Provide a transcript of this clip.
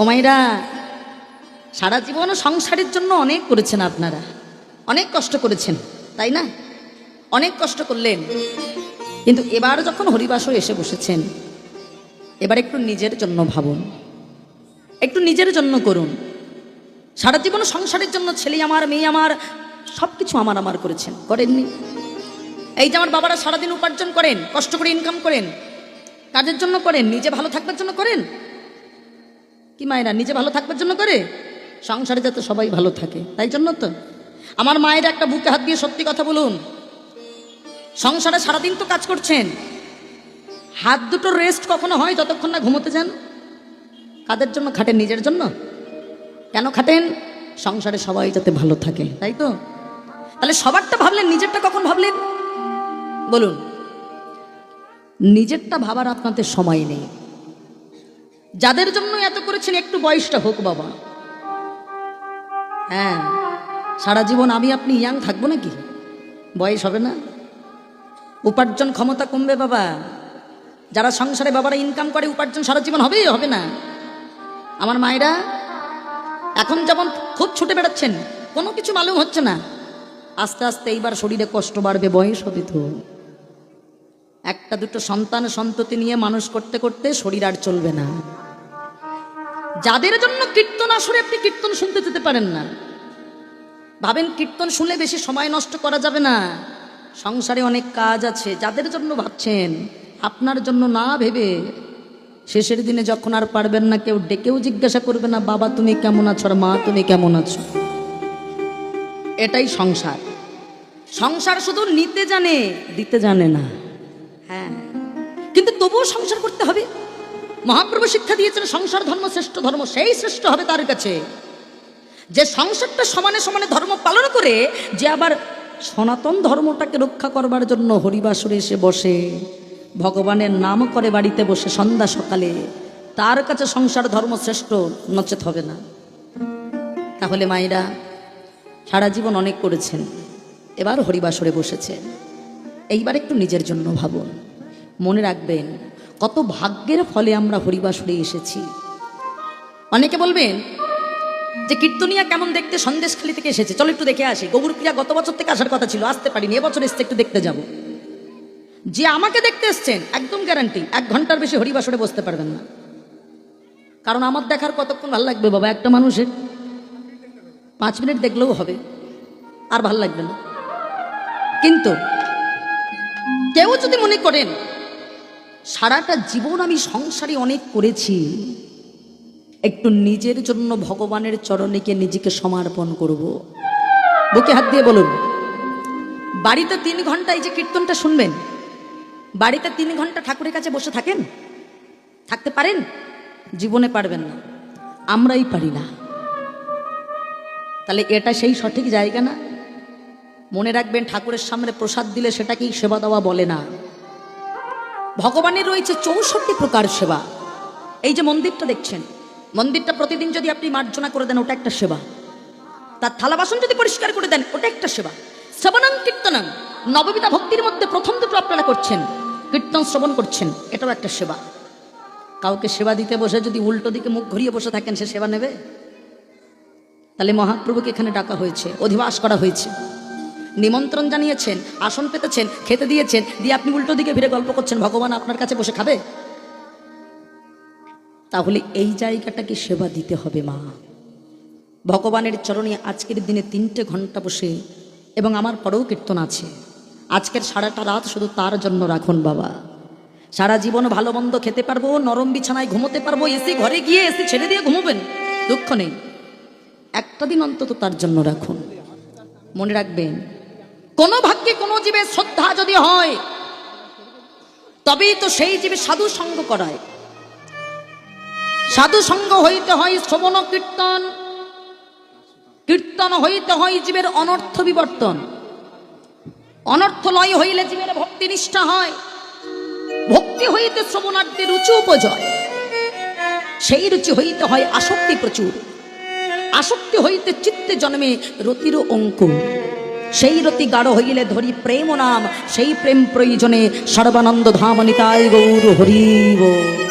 ও মাইরা, সারা জীবন সংসারের জন্য অনেক করেছেন আপনারা, অনেক কষ্ট করেছেন, তাই না? অনেক কষ্ট করলেন, কিন্তু এবার যখন হরিবাসর এসে বসেছেন, এবার একটু নিজের জন্য ভাবুন, একটু নিজের জন্য করুন। সারা জীবন সংসারের জন্য ছেলে আমার, মেয়ে আমার, সব কিছু আমার আমার করেছেন, করেননি? এই যে আমার বাবারা সারাদিন উপার্জন করেন, কষ্ট করে ইনকাম করেন, কাজের জন্য করেন, নিজে ভালো থাকবার জন্য করেন কি মায়েরা? নিজে ভালো থাকবার জন্য করে, সংসারে যাতে সবাই ভালো থাকে তাই জন্য তো। আমার মায়ের একটা বুকে হাত দিয়ে সত্যি কথা বলুন, সংসারে সারাদিন তো কাজ করছেন, হাত দুটো রেস্ট কখনো হয় যতক্ষণ না ঘুমোতে যান? কাদের জন্য খাটেন? নিজের জন্য। কেন খাটেন? সংসারে সবাই যাতে ভালো থাকে, তাই তো। তাহলে সবারটা ভাবলেন, নিজেরটা কখন ভাবলেন বলুন? নিজেরটা ভাবার আপনাদের সময় নেই। যাদের জন্য এত করেছেন একটু বয়সটা হোক বাবা। হ্যাঁ, সারা জীবন আমি আপনি ইয়াং থাকবো নাকি? বয়স হবে না, উপার্জন ক্ষমতা কমবে বাবা। যারা সংসারে বাবারা ইনকাম করে, উপার্জন সারা জীবন হবেই হবে না। আমার মায়েরা এখন যেমন খুব ছুটে বেড়াচ্ছেন, কোনো কিছু মালুম হচ্ছে না, আস্তে আস্তে এইবার শরীরে কষ্ট বাড়বে, বয়স হবে তো। একটা দুটো সন্তান সন্ততি নিয়ে মানুষ করতে করতে শরীর আর চলবে না। যাদের জন্য কীর্তন আসরে আপনি কীর্তন শুনতে যেতে পারেন না, ভাবেন কীর্তন শুনে বেশি সময় নষ্ট করা যাবে না, সংসারে অনেক কাজ আছে, যাদের জন্য ভাবছেন আপনার জন্য না ভেবে শেষের দিনে যখন আর পারবেন না, কেউ ডেকেও জিজ্ঞাসা করবে না বাবা তুমি কেমন আছো, আর মা তুমি কেমন আছো। এটাই সংসার। সংসার শুধু নিতে জানে, দিতে জানে না। হ্যাঁ, কিন্তু তবুও সংসার করতে হবে। মহাপ্রভু শিক্ষা দিয়েছেন সংসার ধর্ম শ্রেষ্ঠ ধর্ম, সেই শ্রেষ্ঠ হবে তার কাছে যে সংসারটা সমানে সমানে ধর্ম পালন করে, যে আবার সনাতন ধর্মটাকে রক্ষা করবার জন্য হরিবাসরে এসে বসে, ভগবানের নাম করে বাড়িতে বসে সন্ধ্যা সকালে, তার কাছে সংসার ধর্ম শ্রেষ্ঠ, নচেত হবে না। তাহলে মায়েরা সারা জীবন অনেক করেছেন, এবার হরিবাসরে বসেছেন, এইবার একটু নিজের জন্য ভাবুন। মনে রাখবেন কত ভাগ্যের ফলে আমরা হরিবাসরে এসেছি। অনেকে বলবেন যে কীর্তনিয়া কেমন দেখতে, সন্দেশখালী থেকে এসেছে, চলো একটু দেখে আসি। গৌরপ্রিয়া গত বছর থেকে আসার কথা ছিল, আসতে পারিনি, এবছর এসছে, একটু দেখতে যাব। যে আমাকে দেখতে এসছেন একদম গ্যারান্টি 1 ঘন্টার বেশি হরিবাসরে বসতে পারবেন না, কারণ আমার দেখার কতক্ষণ ভালো লাগবে বাবা? একটা মানুষের 5 মিনিট দেখলেও হবে, আর ভাল লাগবে না। কিন্তু কেউ যদি মনে করেন সারাটা জীবন আমি সংসারে অনেক করেছি, একটু নিজের জন্য ভগবানের চরণে নিজেকে সমর্পণ করব, বুকে হাত দিয়ে বলুন। বাড়িতে 3 ঘন্টা এই যে কীর্তনটা শুনবেন, বাড়িতে 3 ঘন্টা ঠাকুরের কাছে বসে থাকেন, থাকতে পারেন? জীবনে পারবেন না, আমরাই পারি না। তাহলে এটা সেই সঠিক জায়গা না? মনে রাখবেন ঠাকুরের সামনে প্রসাদ দিলে সেটাকেই সেবা দেওয়া বলে না। ভগবানের রয়েছে 64 প্রকার সেবা। এই যে মন্দিরটা দেখছেন, মন্দিরটা প্রতিদিন যদি আপনি মার্জনা করে দেন, ওটা একটা সেবা। তার থালা বাসন যদি পরিষ্কার করে দেন, ওটা একটা সেবা। শ্রবণং কীর্তনং, নববিধা ভক্তির মধ্যে প্রথম দুটো আপনারা করছেন, কীর্তন শ্রবণ করছেন, এটাও একটা সেবা। কাউকে সেবা দিতে বসে যদি উল্টো দিকে মুখ ঘুরিয়ে বসে থাকেন, সে সেবা নেবে? তাহলে মহাপ্রভুকে এখানে ডাকা হয়েছে, অধিবাস করা হয়েছে, নিমন্ত্রণ জানিয়েছেন, আসন পেতেছেন, খেতে দিয়েছেন, দিয়ে আপনি উল্টো দিকে ফিরে গল্প করছেন, ভগবান আপনার কাছে বসে খাবে? তাহলে এই জায়গাটাকে সেবা দিতে হবে মা। ভগবানের চরণে আজকের দিনে 3টে ঘন্টা বসে, এবং আমার পরেও কীর্তন আছে, আজকের সারাটা রাত শুধু তার জন্য রাখুন বাবা। সারা জীবন ভালো মন্দ খেতে পারবো, নরম বিছানায় ঘুমোতে পারবো, এসি ঘরে গিয়ে এসি ছেড়ে দিয়ে ঘুমোবেন, দুঃখ নেই, একটা দিন অন্তত তার জন্য রাখুন। মনে রাখবেন কোন ভাগ্যে কোনো জীবের শ্রদ্ধা যদি হয়, তবেই তো সেই জীবে সাধু সঙ্গ করায়। সাধু সঙ্গ হইতে হয় শ্রবণ কীর্তন, কীর্তন হইতে হয় জীবের অনর্থ বিবর্তন, অনর্থ লয় হইলে জীবের ভক্তি নিষ্ঠা হয়, ভক্তি হইতে শ্রবণার্থে রুচি উপজয়, সেই রুচি হইতে হয় আসক্তি প্রচুর, আসক্তি হইতে চিত্তে জন্মে রতির অঙ্কুর, সেই রতি গাঢ় হইলে ধরি প্রেম নাম, সেই প্রেম প্রয়োজনে সর্বানন্দ ধাম নিতাই গৌর হরি বল।